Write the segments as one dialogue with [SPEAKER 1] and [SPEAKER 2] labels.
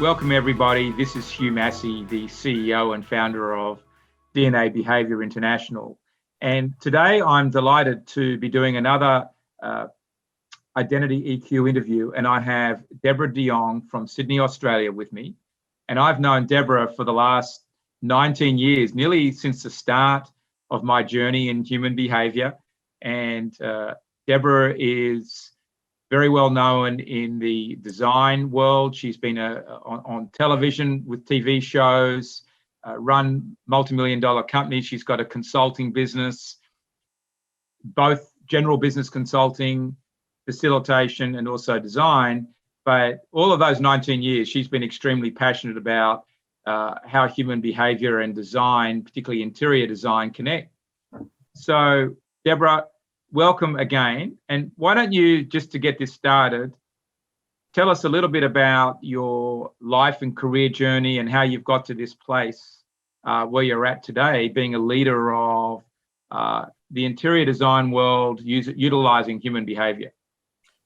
[SPEAKER 1] Welcome everybody. This is Hugh Massie, the CEO and founder of DNA Behaviour International. And today I'm delighted to be doing another Identity EQ interview, and I have Deborah de Jong from Sydney, Australia with me. And I've known Deborah for the last 19 years, nearly since the start of my journey in human behaviour. And Deborah is very well known in the design world. She's been on television with TV shows, run multi-million-dollar companies. She's got a consulting business, both general business consulting, facilitation, and also design. But all of those 19 years, she's been extremely passionate about how human behavior and design, particularly interior design, connect. So, Deborah, welcome again. And why don't you, just to get this started, tell us a little bit about your life and career journey and how you've got to this place where you're at today, being a leader of the interior design world, utilising human behaviour.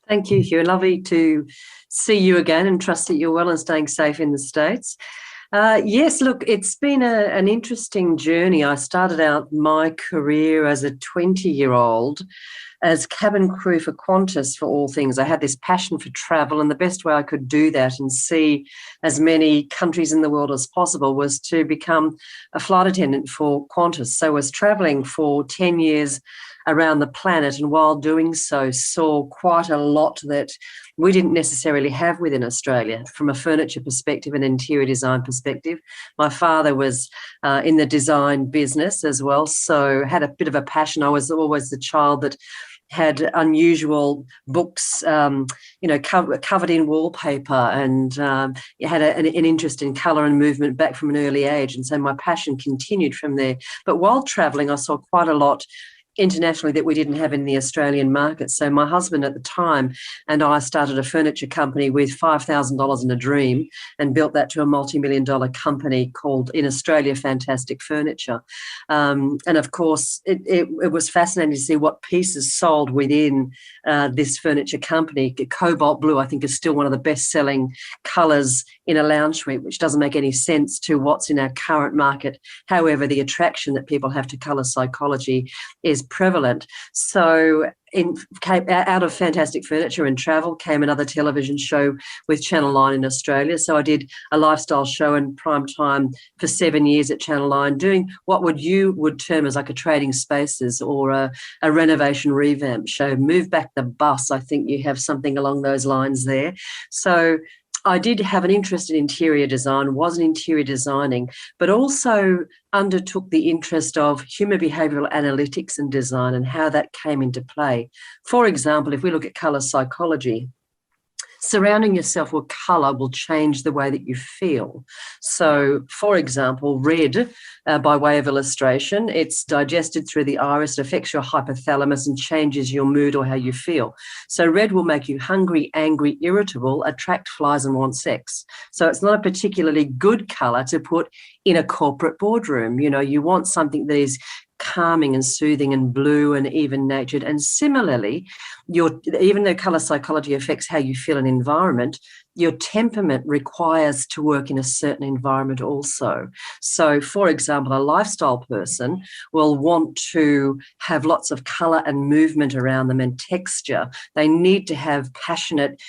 [SPEAKER 2] Thank you, Hugh. Lovely to see you again, and trust that you're well and staying safe in the States. Yes, look, it's been an interesting journey. I started out my career as a 20-year-old as cabin crew for Qantas, for all things. I had this passion for travel, and the best way I could do that and see as many countries in the world as possible was to become a flight attendant for Qantas. So I was travelling for 10 years around the planet, and while doing so saw quite a lot that we didn't necessarily have within Australia from a furniture perspective and interior design perspective. My father was in the design business as well, so had a bit of a passion. I was always the child that had unusual books, covered in wallpaper, and had an interest in colour and movement back from an early age. And so my passion continued from there. But while travelling, I saw quite a lot internationally that we didn't have in the Australian market. So my husband at the time and I started a furniture company with $5,000 in a dream and built that to a multi-million-dollar company called, in Australia, Fantastic Furniture. And of course, it was fascinating to see what pieces sold within this furniture company. Cobalt blue, I think, is still one of the best-selling colours in a lounge suite, which doesn't make any sense to what's in our current market. However, the attraction that people have to colour psychology is prevalent. So out of Fantastic Furniture and Travel came another television show with Channel 9 in Australia. So I did a lifestyle show in prime time for 7 years at Channel 9, doing what you would term as like a trading spaces or a renovation revamp show. Move Back the Bus, I think you have something along those lines there. So I did have an interest in interior design, was an interior designing, but also undertook the interest of human behavioural analytics and design and how that came into play. For example, if we look at colour psychology, surrounding yourself with colour will change the way that you feel. So, for example, red, by way of illustration, it's digested through the iris, it affects your hypothalamus and changes your mood or how you feel. So red will make you hungry, angry, irritable, attract flies and want sex. So it's not a particularly good colour to put in a corporate boardroom. You know, you want something that is calming and soothing and blue and even-natured. And similarly, even though colour psychology affects how you feel an environment, your temperament requires to work in a certain environment also. So, for example, a lifestyle person will want to have lots of colour and movement around them and texture. They need to have passionate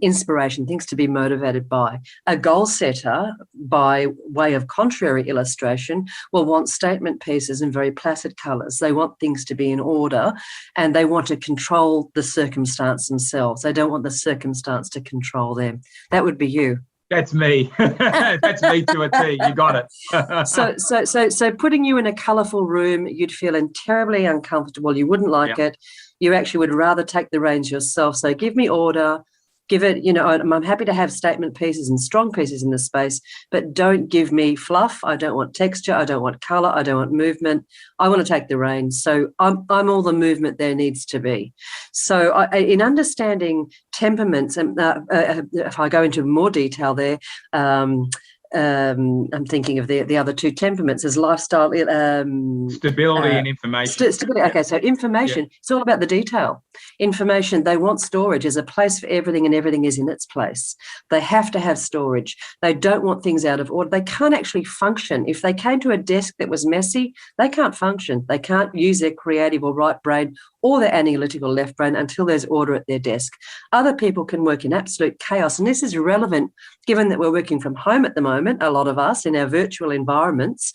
[SPEAKER 2] inspiration, things to be motivated by. A goal setter, by way of contrary illustration, will want statement pieces in very placid colours. They want things to be in order, and they want to control the circumstance themselves. They don't want the circumstance to control them. That would be you.
[SPEAKER 1] That's me. That's me to a T. You got it.
[SPEAKER 2] So putting you in a colourful room, you'd feel terribly uncomfortable. You wouldn't like it. You actually would rather take the reins yourself. So give me order. Give it, I'm happy to have statement pieces and strong pieces in the space, but don't give me fluff. I don't want texture. I don't want colour. I don't want movement. I want to take the reins. So I'm all the movement there needs to be. So in understanding temperaments, and if I go into more detail there, I'm thinking of the other two temperaments as lifestyle.
[SPEAKER 1] Stability and information.
[SPEAKER 2] Stability. Okay, so information, it's all about the detail. Information, they want storage. There's a place for everything and everything is in its place. They have to have storage. They don't want things out of order. They can't actually function. If they came to a desk that was messy, they can't function. They can't use their creative or right brain or their analytical left brain until there's order at their desk. Other people can work in absolute chaos. And this is relevant given that we're working from home at the moment, a lot of us in our virtual environments.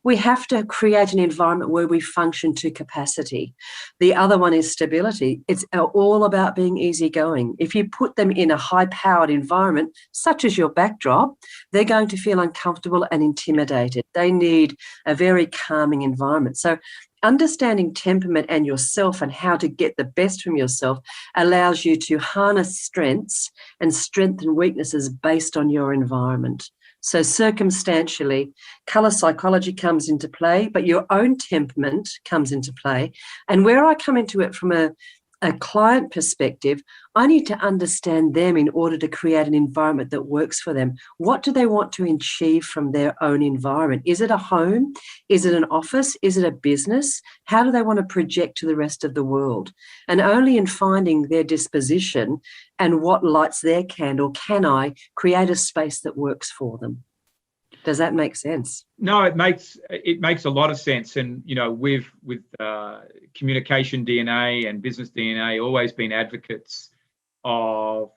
[SPEAKER 2] We have to create an environment where we function to capacity. The other one is stability. It's all about being easygoing. If you put them in a high-powered environment, such as your backdrop, they're going to feel uncomfortable and intimidated. They need a very calming environment. So understanding temperament and yourself and how to get the best from yourself allows you to harness strengths and strengthen weaknesses based on your environment. So circumstantially, colour psychology comes into play, but your own temperament comes into play. And where I come into it from a client perspective, I need to understand them in order to create an environment that works for them. What do they want to achieve from their own environment? Is it a home? Is it an office? Is it a business? How do they want to project to the rest of the world? And only in finding their disposition and what lights their candle can I create a space that works for them. Does that make sense?
[SPEAKER 1] No, it makes a lot of sense. And with communication DNA and business DNA, always been advocates of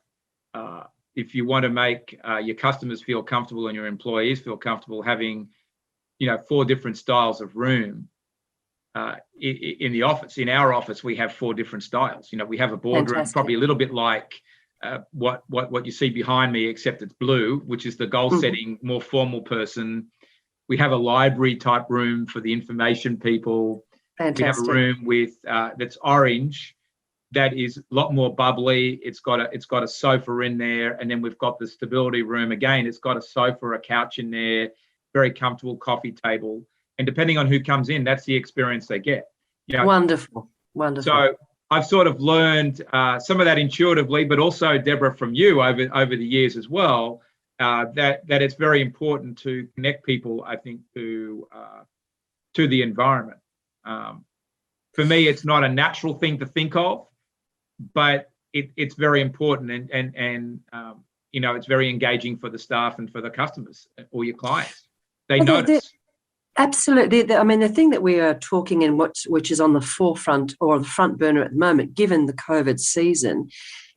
[SPEAKER 1] if you want to make your customers feel comfortable and your employees feel comfortable, having 4 different styles of room. In the office, in our office, we have 4 different styles. We have a boardroom,
[SPEAKER 2] Fantastic.
[SPEAKER 1] probably a little bit like what you see behind me, except it's blue, which is the goal-setting, more formal person. We have a library type room for the information people.
[SPEAKER 2] Fantastic.
[SPEAKER 1] We have a room with that's orange, that is a lot more bubbly. It's got a sofa in there, and then we've got the stability room again. It's got a sofa, a couch in there, very comfortable coffee table, and depending on who comes in, that's the experience they get.
[SPEAKER 2] Wonderful.
[SPEAKER 1] So I've sort of learned some of that intuitively, but also, Deborah, from you over the years as well, that it's very important to connect people, I think, to the environment. For me, it's not a natural thing to think of, but it's very important, and it's very engaging for the staff and for the customers or your clients. They notice.
[SPEAKER 2] Absolutely. I mean, the thing that we are talking in which is on the forefront or the front burner at the moment, given the COVID season,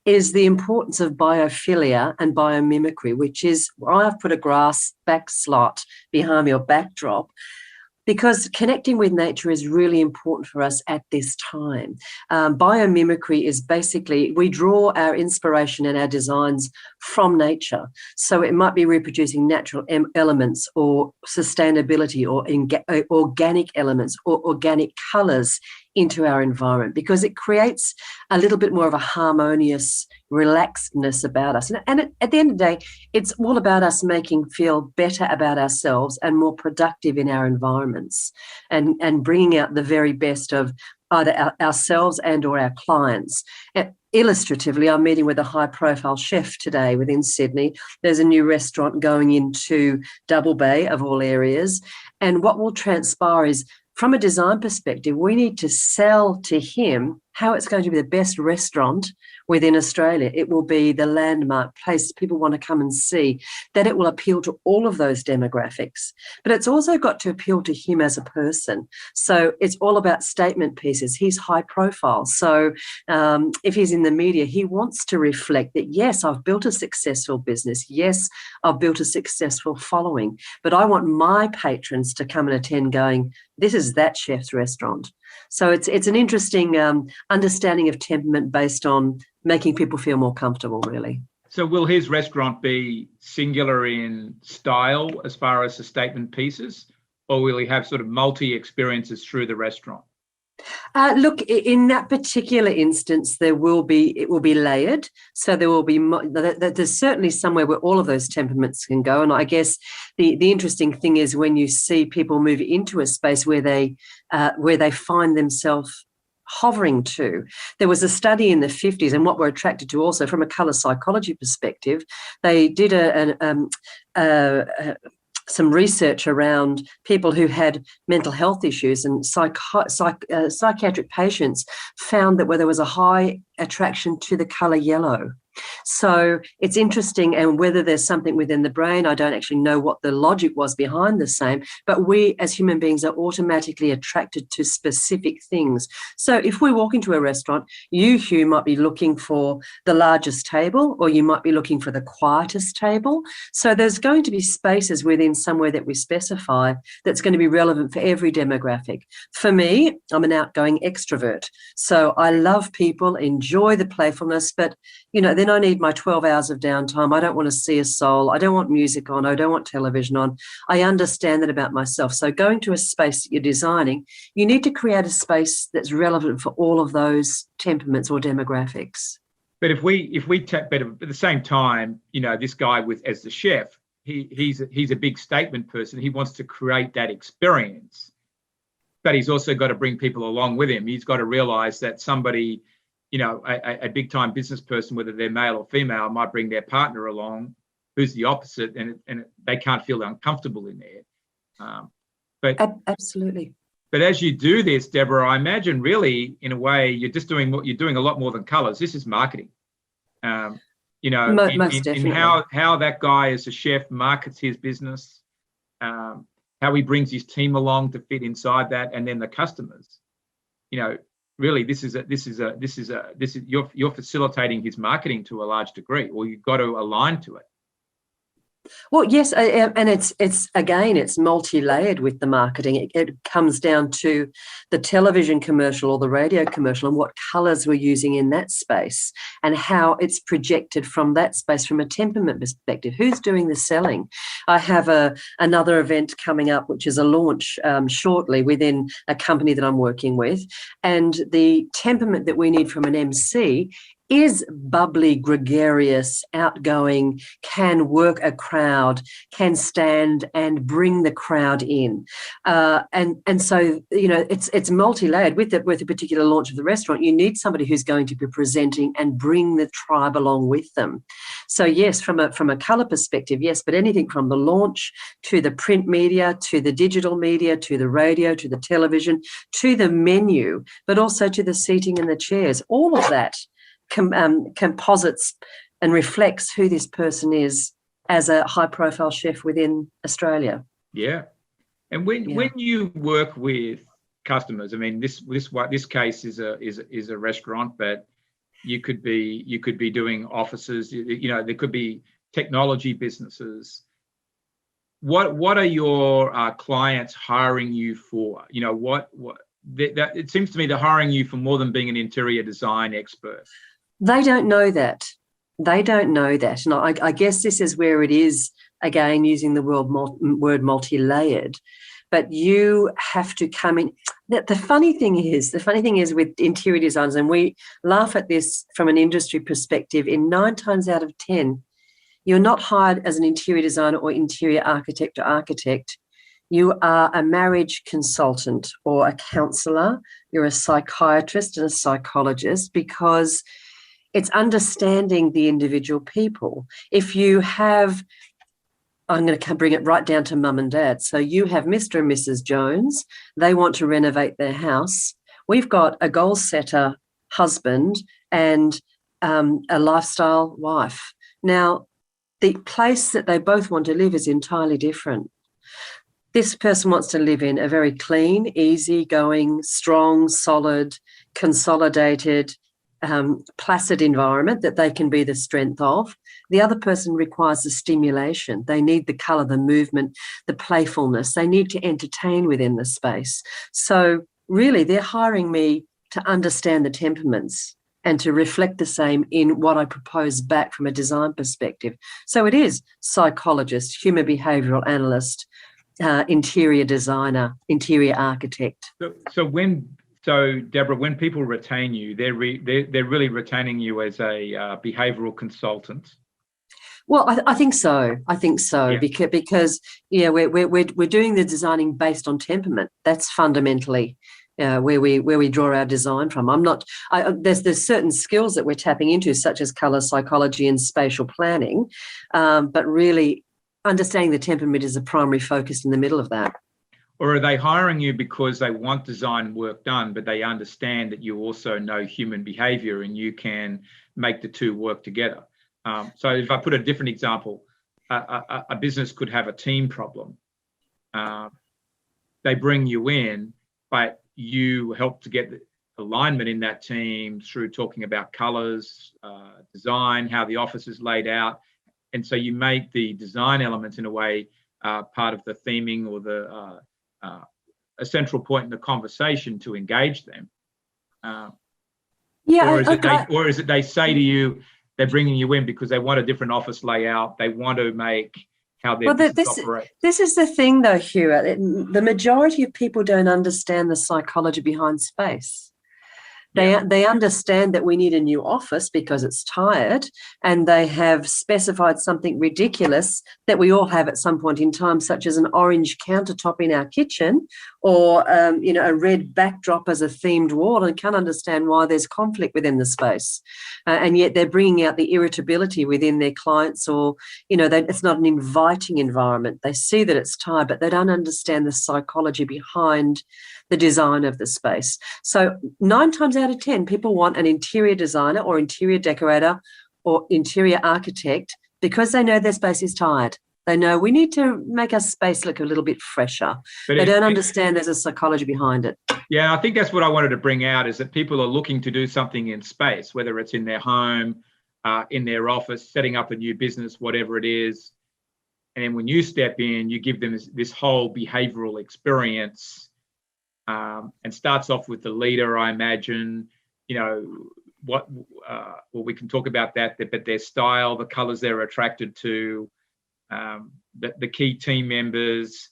[SPEAKER 2] is the importance of biophilia and biomimicry, which is, I've put a grass back slot behind your backdrop, because connecting with nature is really important for us at this time. Biomimicry is basically, we draw our inspiration and our designs from nature. So it might be reproducing natural elements or sustainability or organic elements or organic colours into our environment, because it creates a little bit more of a harmonious relaxedness about us. And at the end of the day, it's all about us feel better about ourselves and more productive in our environments, and bringing out the very best of either ourselves and or our clients. Illustratively, I'm meeting with a high-profile chef today within Sydney. There's a new restaurant going into Double Bay, of all areas. And what will transpire is, from a design perspective, we need to sell to him how it's going to be the best restaurant within Australia. It will be the landmark place people want to come and see, that it will appeal to all of those demographics. But it's also got to appeal to him as a person. So it's all about statement pieces. He's high profile. So if he's in the media, he wants to reflect that, yes, I've built a successful business. Yes, I've built a successful following. But I want my patrons to come and attend going, this is that chef's restaurant. So it's an interesting understanding of temperament based on making people feel more comfortable, really.
[SPEAKER 1] So will his restaurant be singular in style as far as the statement pieces, or will he have sort of multi-experiences through the restaurant?
[SPEAKER 2] Look, in that particular instance, it will be layered. So there will be, there's certainly somewhere where all of those temperaments can go. And I guess the interesting thing is when you see people move into a space where they find themselves hovering to. There was a study in the 50s, and what we're attracted to also from a colour psychology perspective, they did some research around people who had mental health issues, and psychiatric patients found that where there was a high attraction to the colour yellow. So it's interesting, and whether there's something within the brain, I don't actually know what the logic was behind the same, but we as human beings are automatically attracted to specific things. So if we walk into a restaurant, you, Hugh, might be looking for the largest table, or you might be looking for the quietest table. So there's going to be spaces within somewhere that we specify that's going to be relevant for every demographic. For me, I'm an outgoing extrovert, so I love people, enjoy the playfulness, but then I need my 12 hours of downtime. I don't want to see a soul. I don't want music on. I don't want television on. I understand that about myself. So going to a space that you're designing, you need to create a space that's relevant for all of those temperaments or demographics.
[SPEAKER 1] But if we tap better, at the same time, this guy as the chef, he's a big statement person. He wants to create that experience, but he's also got to bring people along with him. He's got to realize that somebody, a big time business person, whether they're male or female, might bring their partner along who's the opposite, and they can't feel uncomfortable in there.
[SPEAKER 2] Absolutely.
[SPEAKER 1] But as you do this, Deborah, I imagine really, in a way, you're doing a lot more than colours. This is marketing.
[SPEAKER 2] Most definitely.
[SPEAKER 1] In how that guy as a chef markets his business, how he brings his team along to fit inside that, and then the customers. Really, you're facilitating his marketing to a large degree, or you've got to align to it.
[SPEAKER 2] Well, yes, and it's multi-layered with the marketing. It comes down to the television commercial or the radio commercial and what colours we're using in that space and how it's projected from that space from a temperament perspective. Who's doing the selling? I have another event coming up, which is a launch shortly within a company that I'm working with, and the temperament that we need from an MC is bubbly, gregarious, outgoing, can work a crowd, can stand and bring the crowd in. And so, it's multi-layered. With a particular launch of the restaurant, you need somebody who's going to be presenting and bring the tribe along with them. So yes, from a colour perspective, yes, but anything from the launch to the print media, to the digital media, to the radio, to the television, to the menu, but also to the seating and the chairs, all of that composites and reflects who this person is as a high-profile chef within Australia.
[SPEAKER 1] Yeah, and when you work with customers, I mean, this case is a restaurant, but you could be doing offices. There could be technology businesses. What are your clients hiring you for? It seems to me they're hiring you for more than being an interior design expert.
[SPEAKER 2] They don't know that. And I guess this is where it is, again, using the word multi-layered. But you have to come in. The funny thing is with interior designers, and we laugh at this from an industry perspective, in 9 times out of 10, you're not hired as an interior designer or interior architect or architect. You are a marriage consultant or a counsellor. You're a psychiatrist and a psychologist, because it's understanding the individual people. If you have, I'm going to bring it right down to mum and dad. So you have Mr. and Mrs. Jones. They want to renovate their house. We've got a goal setter husband and a lifestyle wife. Now, the place that they both want to live is entirely different. This person wants to live in a very clean, easygoing, strong, solid, consolidated, placid environment that they can be the strength of. The other person requires the stimulation. They need the colour, the movement, the playfulness. They need to entertain within the space. So really, they're hiring me to understand the temperaments and to reflect the same in what I propose back from a design perspective. So it is psychologist, human behavioural analyst, interior designer, interior architect.
[SPEAKER 1] So Deborah, when people retain you, they're really retaining you as a behavioural consultant.
[SPEAKER 2] Well, I think so. Yeah. Because we're doing the designing based on temperament. That's fundamentally where we draw our design from. There's certain skills that we're tapping into, such as colour psychology and spatial planning, but really understanding the temperament is a primary focus in the middle of that.
[SPEAKER 1] Or are they hiring you because they want design work done, but they understand that you also know human behaviour and you can make the two work together? So if I put a different example, a business could have a team problem. They bring you in, but you help to get the alignment in that team through talking about colours, design, how the office is laid out. And so you make the design elements in a way part of the theming or a central point in the conversation to engage them. Or is it they say to you, they're bringing you in because they want a different office layout, they want to make how their business operates.
[SPEAKER 2] This is the thing though, Hugh, the majority of people don't understand the psychology behind space. They understand that we need a new office because it's tired, and they have specified something ridiculous that we all have at some point in time, such as an orange countertop in our kitchen, or a red backdrop as a themed wall, and can't understand why there's conflict within the space. And yet they're bringing out the irritability within their clients, or it's not an inviting environment. They see that it's tired, but they don't understand the psychology behind the design of the space. So 9 times out of 10, people want an interior designer or interior decorator or interior architect because they know their space is tired. They know we need to make our space look a little bit fresher. But they don't understand there's a psychology behind it.
[SPEAKER 1] Yeah, I think that's what I wanted to bring out, is that people are looking to do something in space, whether it's in their home, in their office, setting up a new business, whatever it is. And then when you step in, you give them this whole behavioural experience. And starts off with the leader, I imagine, well, we can talk about that, but their style, the colours they're attracted to, the key team members,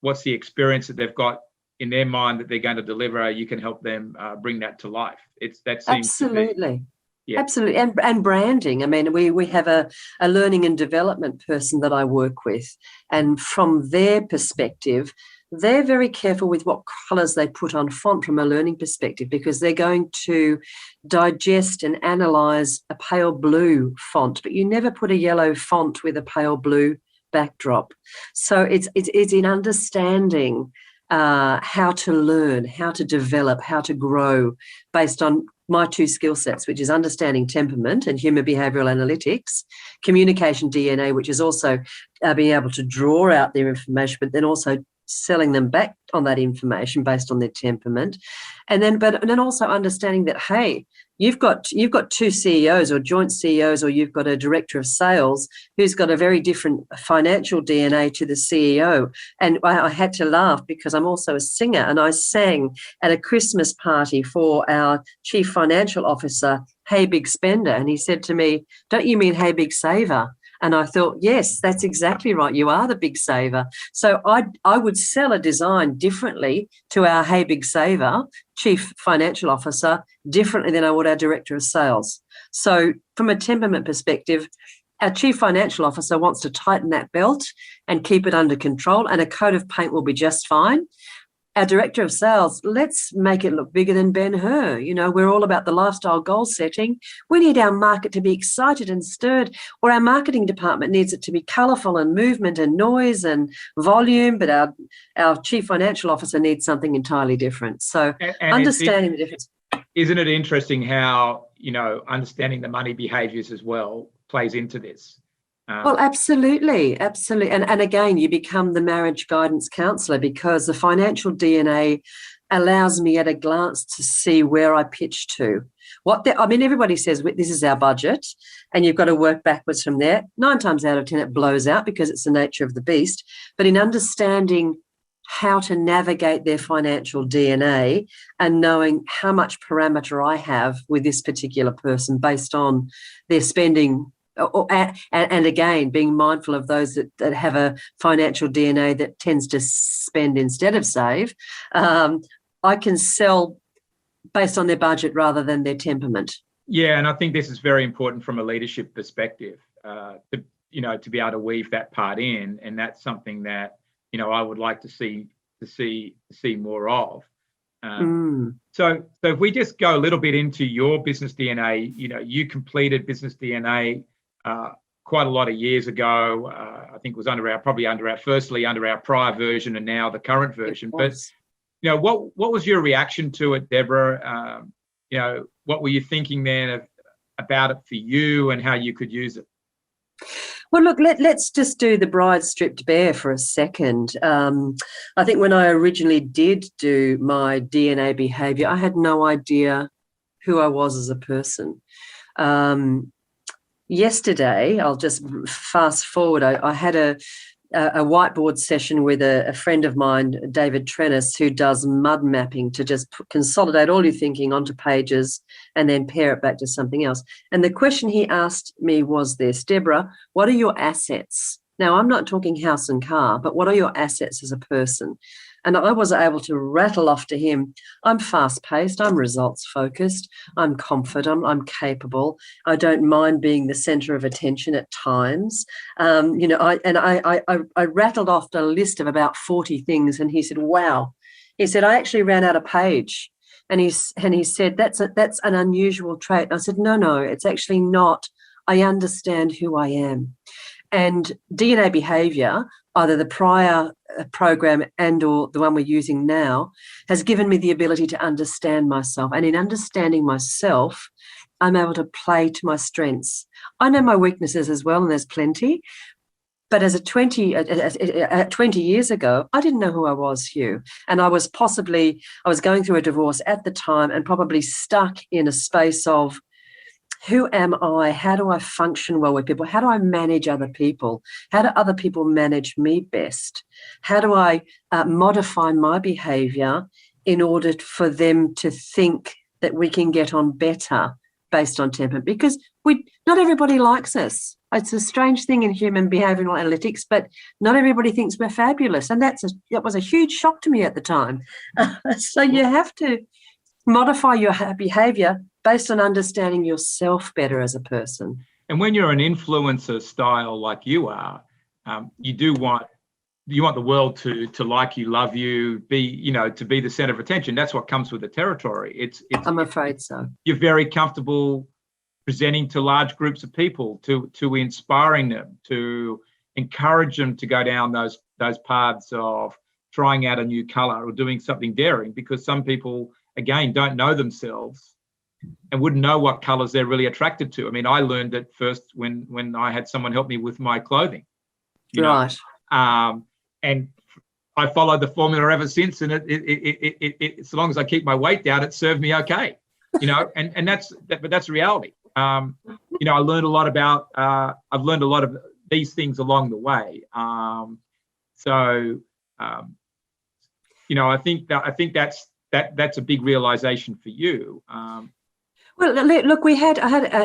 [SPEAKER 1] what's the experience that they've got in their mind that they're going to deliver. You can help them bring that to life. That seems
[SPEAKER 2] absolutely. Yeah. Absolutely. And branding. I mean, we have a learning and development person that I work with, and from their perspective, they're very careful with what colours they put on font from a learning perspective, because they're going to digest and analyse a pale blue font, but you never put a yellow font with a pale blue backdrop. So it's in understanding how to learn, how to develop, how to grow based on my 2 skill sets, which is understanding temperament and human behavioural analytics, communication DNA, which is also being able to draw out their information, but then also selling them back on that information based on their temperament. And then also understanding that, hey, you've got 2 CEOs or joint CEOs, or you've got a director of sales who's got a very different financial DNA to the CEO. And I had to laugh because I'm also a singer, and I sang at a Christmas party for our chief financial officer, Hey Big Spender, and he said to me, "Don't you mean Hey Big Saver?" And I thought, yes, that's exactly right. You are the big saver. So I would sell a design differently to our Hey Big Saver chief financial officer, differently than I would our director of sales. So from a temperament perspective, our chief financial officer wants to tighten that belt and keep it under control, and a coat of paint will be just fine. Our director of sales, let's make it look bigger than Ben-Hur. We're all about the lifestyle goal setting. We need our market to be excited and stirred, or our marketing department needs it to be colourful and movement and noise and volume, but our chief financial officer needs something entirely different. So understanding the difference.
[SPEAKER 1] Isn't it interesting how, understanding the money behaviours as well plays into this?
[SPEAKER 2] Well, absolutely. And again, you become the marriage guidance counsellor, because the financial DNA allows me at a glance to see where I pitch to. Everybody says this is our budget, and you've got to work backwards from there. 9 times out of 10, it blows out because it's the nature of the beast. But in understanding how to navigate their financial DNA and knowing how much parameter I have with this particular person based on their spending, and again, being mindful of those that have a financial DNA that tends to spend instead of save, I can sell based on their budget rather than their temperament.
[SPEAKER 1] Yeah, and I think this is very important from a leadership perspective, to be able to weave that part in, and that's something that I would like to see more of. So if we just go a little bit into your business DNA, you completed business DNA quite a lot of years ago. I think it was probably under our prior version and now the current version. But what was your reaction to it, Deborah? What were you thinking then about it for you and how you could use it?
[SPEAKER 2] Well, look, let's just do the bride stripped bare for a second. I think when I originally did do my DNA behaviour, I had no idea who I was as a person. Yesterday, I'll just fast forward, I had a whiteboard session with a friend of mine, David Trennis, who does mud mapping to just consolidate all your thinking onto pages and then pair it back to something else. And the question he asked me was this: Deborah, what are your assets? Now, I'm not talking house and car, but what are your assets as a person? And I was able to rattle off to him, I'm fast-paced, I'm results-focused, I'm confident, I'm capable, I don't mind being the centre of attention at times. I rattled off a list of about 40 things, and he said, wow. He said, I actually ran out of page. And he said, that's an unusual trait. And I said, no, it's actually not. I understand who I am. And DNA behaviour, either the prior program and or the one we're using now, has given me the ability to understand myself. And in understanding myself, I'm able to play to my strengths. I know my weaknesses as well, and there's plenty. But as 20 years ago, I didn't know who I was, Hugh. And I was going through a divorce at the time and probably stuck in a space of, who am I? How do I function well with people? How do I manage other people? How do other people manage me best? How do I modify my behaviour in order for them to think that we can get on better based on temperament? Because not everybody likes us. It's a strange thing in human behavioural analytics, but not everybody thinks we're fabulous. And that was a huge shock to me at the time. So you have to modify your behaviour based on understanding yourself better as a person.
[SPEAKER 1] And when you're an influencer style like you are, you want the world to like you, love you, to be the center of attention. That's what comes with the territory.
[SPEAKER 2] I'm afraid so.
[SPEAKER 1] You're very comfortable presenting to large groups of people, to inspiring them, to encourage them to go down those paths of trying out a new color or doing something daring, because some people, again, don't know themselves and wouldn't know what colors they're really attracted to. I mean, I learned it first when I had someone help me with my clothing.
[SPEAKER 2] Right.
[SPEAKER 1] And I followed the formula ever since, and it as long as I keep my weight down, it served me okay. And that's reality. I learned a lot about. I've learned a lot of these things along the way. I think that's a big realization for you.
[SPEAKER 2] Well, look, I had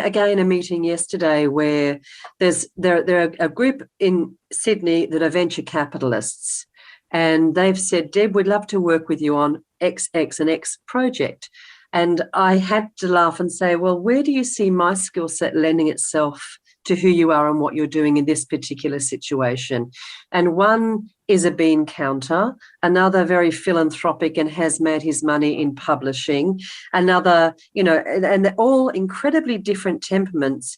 [SPEAKER 2] again a meeting yesterday where there are a group in Sydney that are venture capitalists, and they've said, Deb, we'd love to work with you on X and X project. And I had to laugh and say, well, where do you see my skill set lending itself to who you are and what you're doing in this particular situation? And one is a bean counter, another very philanthropic and has made his money in publishing, another, and they're all incredibly different temperaments.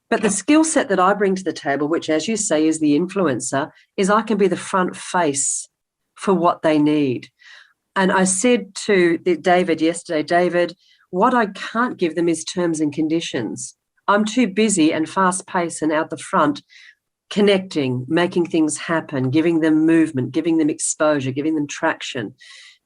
[SPEAKER 2] But the skill set that I bring to the table, which, as you say, is the influencer, is I can be the front face for what they need. And I said to David yesterday, David, what I can't give them is terms and conditions. I'm too busy and fast-paced and out the front, connecting, making things happen, giving them movement, giving them exposure, giving them traction.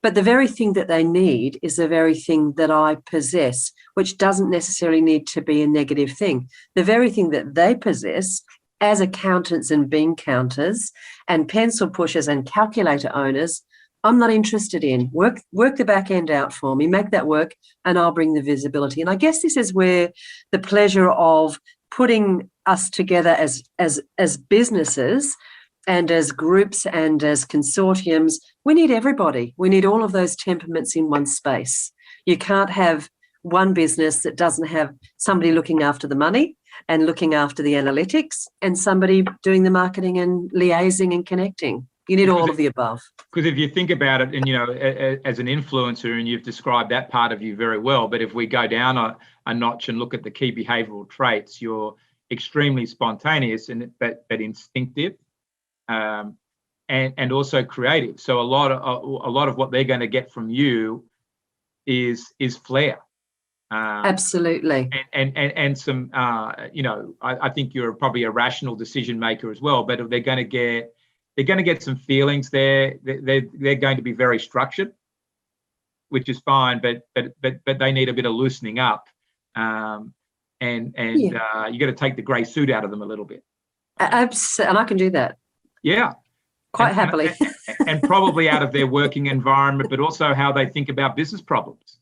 [SPEAKER 2] But the very thing that they need is the very thing that I possess, which doesn't necessarily need to be a negative thing. The very thing that they possess as accountants and bean counters and pencil pushers and calculator owners, I'm not interested in. Work the back end out for me, make that work, and I'll bring the visibility. And I guess this is where the pleasure of putting us together as businesses and as groups and as consortiums, we need everybody. We need all of those temperaments in one space. You can't have one business that doesn't have somebody looking after the money and looking after the analytics and somebody doing the marketing and liaising and connecting. You need all of the above.
[SPEAKER 1] Because if you think about it, and as an influencer, and you've described that part of you very well, but if we go down a notch and look at the key behavioral traits, you're extremely spontaneous but instinctive, and also creative. So a lot of what they're going to get from you is flair.
[SPEAKER 2] Absolutely.
[SPEAKER 1] And some, I think you're probably a rational decision maker as well, but they're going to get some feelings there. They're going to be very structured, which is fine, but they need a bit of loosening up. And you got to take the grey suit out of them a little bit.
[SPEAKER 2] Absolutely, and I can do that.
[SPEAKER 1] Yeah.
[SPEAKER 2] Quite happily.
[SPEAKER 1] And probably out of their working environment, but also how they think about business problems.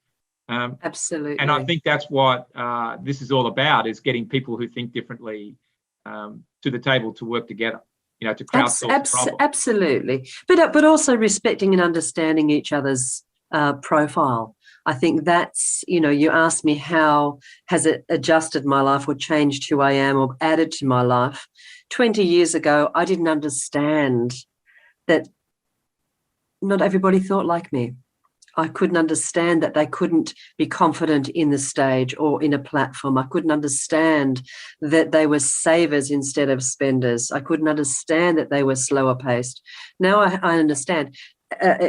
[SPEAKER 2] Absolutely.
[SPEAKER 1] And I think that's what this is all about, is getting people who think differently to the table to work together, to crowdsource problems.
[SPEAKER 2] Absolutely. But also respecting and understanding each other's profile. I think that's, you asked me how has it adjusted my life or changed who I am or added to my life. 20 years ago, I didn't understand that not everybody thought like me. I couldn't understand that they couldn't be confident in the stage or in a platform. I couldn't understand that they were savers instead of spenders. I couldn't understand that they were slower paced. Now I understand.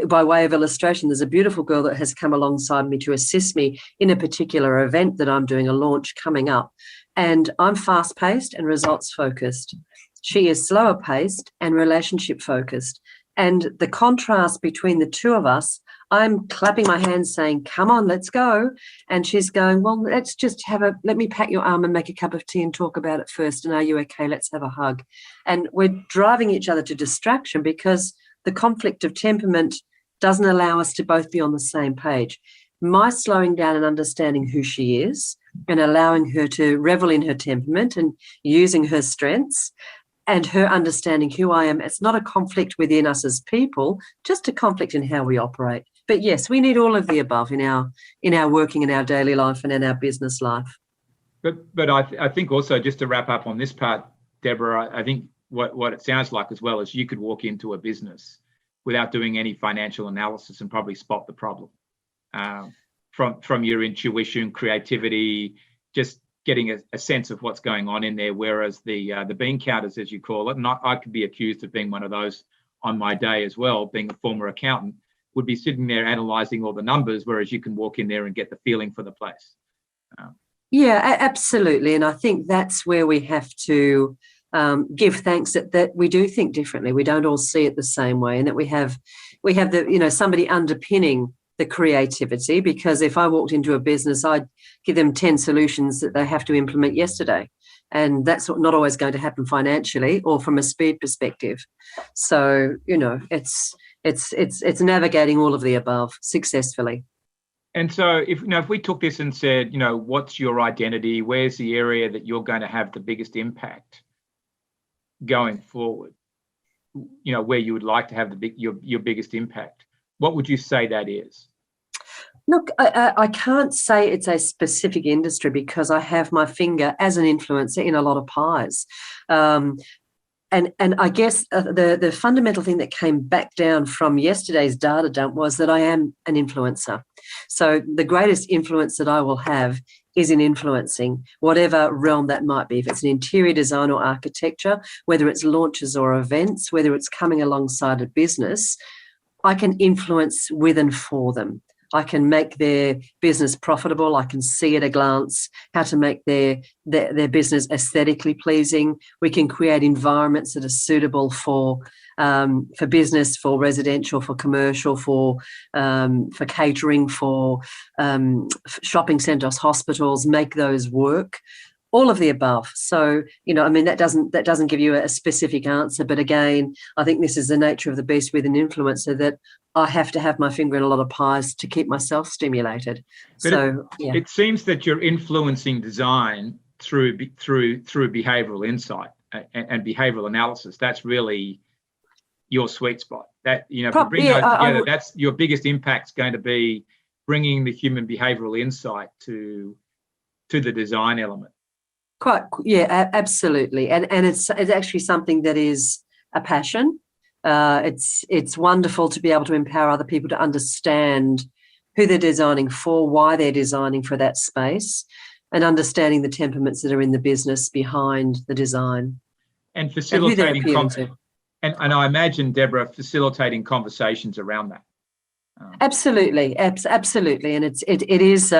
[SPEAKER 2] By way of illustration, there's a beautiful girl that has come alongside me to assist me in a particular event that I'm doing, a launch coming up. And I'm fast paced and results focused. She is slower paced and relationship focused. And the contrast between the two of us, I'm clapping my hands saying, come on, let's go. And she's going, well, let's just let me pat your arm and make a cup of tea and talk about it first. And are you okay? Let's have a hug. And we're driving each other to distraction because the conflict of temperament doesn't allow us to both be on the same page. My slowing down and understanding who she is and allowing her to revel in her temperament and using her strengths, and her understanding who I am, it's not a conflict within us as people, just a conflict in how we operate. But yes, we need all of the above in our working, in our daily life, and in our business life.
[SPEAKER 1] But I think also, just to wrap up on this part, Deborah, I think what it sounds like as well is you could walk into a business without doing any financial analysis and probably spot the problem from your intuition, creativity, just getting a sense of what's going on in there. Whereas the bean counters, as you call it, and I could be accused of being one of those on my day as well, being a former accountant, would be sitting there analysing all the numbers, whereas you can walk in there and get the feeling for the place.
[SPEAKER 2] Yeah, absolutely. And I think that's where we have to give thanks that we do think differently. We don't all see it the same way, and that we have the somebody underpinning the creativity, because if I walked into a business, I'd give them 10 solutions that they have to implement yesterday. And that's not always going to happen financially or from a speed perspective. So, it's navigating all of the above successfully.
[SPEAKER 1] And so if we took this and said, what's your identity? Where's the area that you're going to have the biggest impact going forward? Where you would like to have your biggest impact. What would you say that is?
[SPEAKER 2] Look, I can't say it's a specific industry because I have my finger as an influencer in a lot of pies. And I guess the fundamental thing that came back down from yesterday's data dump was that I am an influencer. So the greatest influence that I will have is in influencing whatever realm that might be. If it's an interior design or architecture, whether it's launches or events, whether it's coming alongside a business, I can influence with and for them. I can make their business profitable. I can see at a glance how to make their business aesthetically pleasing. We can create environments that are suitable for business, for residential, for commercial, for catering, for shopping centres, hospitals. Make those work. All of the above. So, that doesn't give you a specific answer. But again, I think this is the nature of the beast with an influencer, that I have to have my finger in a lot of pies to keep myself stimulated. But
[SPEAKER 1] it seems that you're influencing design through behavioural insight and behavioural analysis. That's really your sweet spot. That if you bring those together, that's your biggest impact's going to be bringing the human behavioural insight to the design element.
[SPEAKER 2] Absolutely. And it's actually something that is a passion. It's wonderful to be able to empower other people to understand who they're designing for, why they're designing for that space, and understanding the temperaments that are in the business behind the design.
[SPEAKER 1] And facilitating,
[SPEAKER 2] to.
[SPEAKER 1] And I imagine, Deborah, facilitating conversations around that.
[SPEAKER 2] Absolutely, absolutely, and it's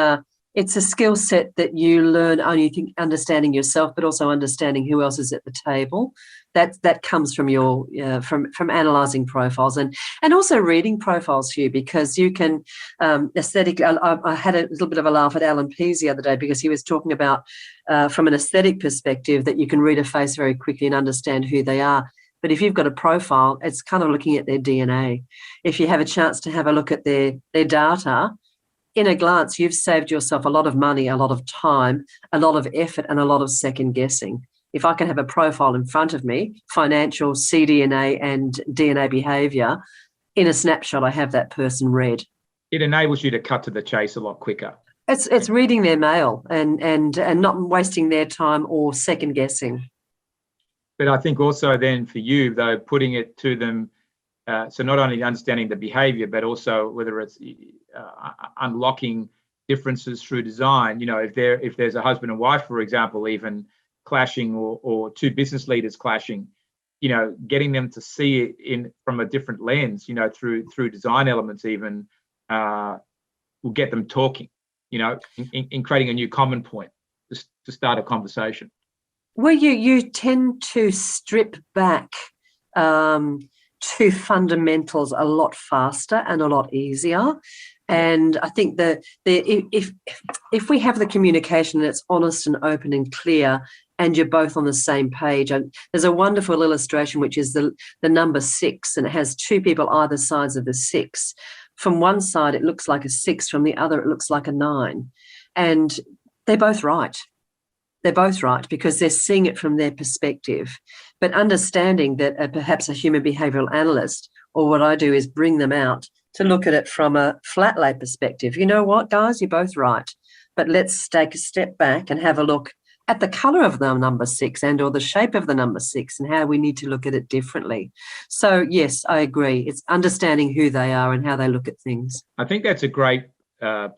[SPEAKER 2] a skill set that you learn only understanding yourself, but also understanding who else is at the table. That comes from your from analysing profiles and also reading profiles, Hugh, because you can aesthetic. I had a little bit of a laugh at Alan Pease the other day because he was talking about from an aesthetic perspective that you can read a face very quickly and understand who they are. But if you've got a profile, it's kind of looking at their DNA. If you have a chance to have a look at their data, in a glance, you've saved yourself a lot of money, a lot of time, a lot of effort, and a lot of second guessing. If I can have a profile in front of me, financial, cDNA, and DNA behaviour, in a snapshot, I have that person read.
[SPEAKER 1] It enables you to cut to the chase a lot quicker.
[SPEAKER 2] It's reading their mail and not wasting their time or second guessing.
[SPEAKER 1] But I think also then for you, though, putting it to them, so not only understanding the behaviour, but also whether it's unlocking differences through design. You know, if there's a husband and wife, for example, even clashing, or two business leaders clashing, you know, getting them to see it from a different lens, you know, through design elements even, will get them talking, you know, in creating a new common point to start a conversation.
[SPEAKER 2] Well, you tend to strip back to fundamentals a lot faster and a lot easier. And I think that if we have the communication and it's honest and open and clear, and you're both on the same page, and there's a wonderful illustration which is the number 6, and it has two people either sides of the 6. From one side, it looks like a 6. From the other, it looks like a 9, and they're both right. They're both right because they're seeing it from their perspective. But understanding that perhaps a human behavioural analyst, or what I do is bring them out to look at it from a flat lay perspective. You know what, guys, you're both right. But let's take a step back and have a look at the colour of the number 6 and or the shape of the number 6 and how we need to look at it differently. So, yes, I agree. It's understanding who they are and how they look at things.
[SPEAKER 1] I think that's a great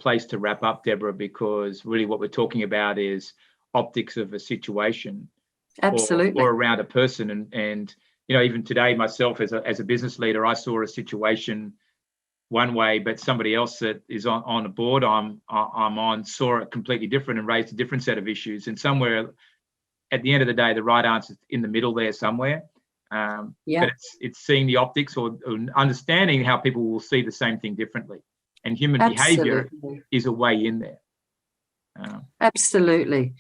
[SPEAKER 1] place to wrap up, Deborah, because really what we're talking about is optics of a situation.
[SPEAKER 2] Absolutely.
[SPEAKER 1] Or around a person. And you know, even today myself as a business leader, I saw a situation one way, but somebody else that is on a board I'm on saw it completely different and raised a different set of issues. And somewhere at the end of the day, the right answer is in the middle there somewhere. But it's seeing the optics or understanding how people will see the same thing differently. And human behaviour is a way in there.
[SPEAKER 2] Absolutely.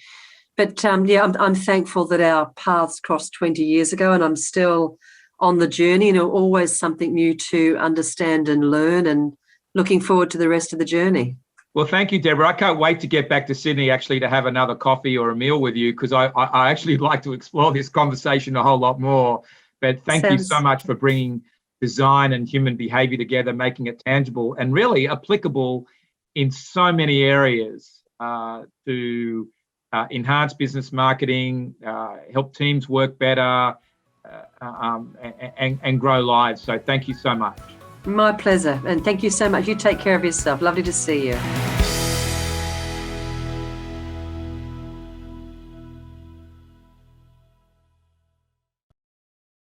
[SPEAKER 2] But I'm thankful that our paths crossed 20 years ago, and I'm still on the journey, and always something new to understand and learn, and looking forward to the rest of the journey.
[SPEAKER 1] Well, thank you, Deborah. I can't wait to get back to Sydney actually to have another coffee or a meal with you, because I actually like to explore this conversation a whole lot more. But thank you so much for bringing design and human behaviour together, making it tangible and really applicable in so many areas to enhance business marketing, help teams work better, and grow lives. So thank you so much.
[SPEAKER 2] My pleasure. And thank you so much. You take care of yourself. Lovely to see you.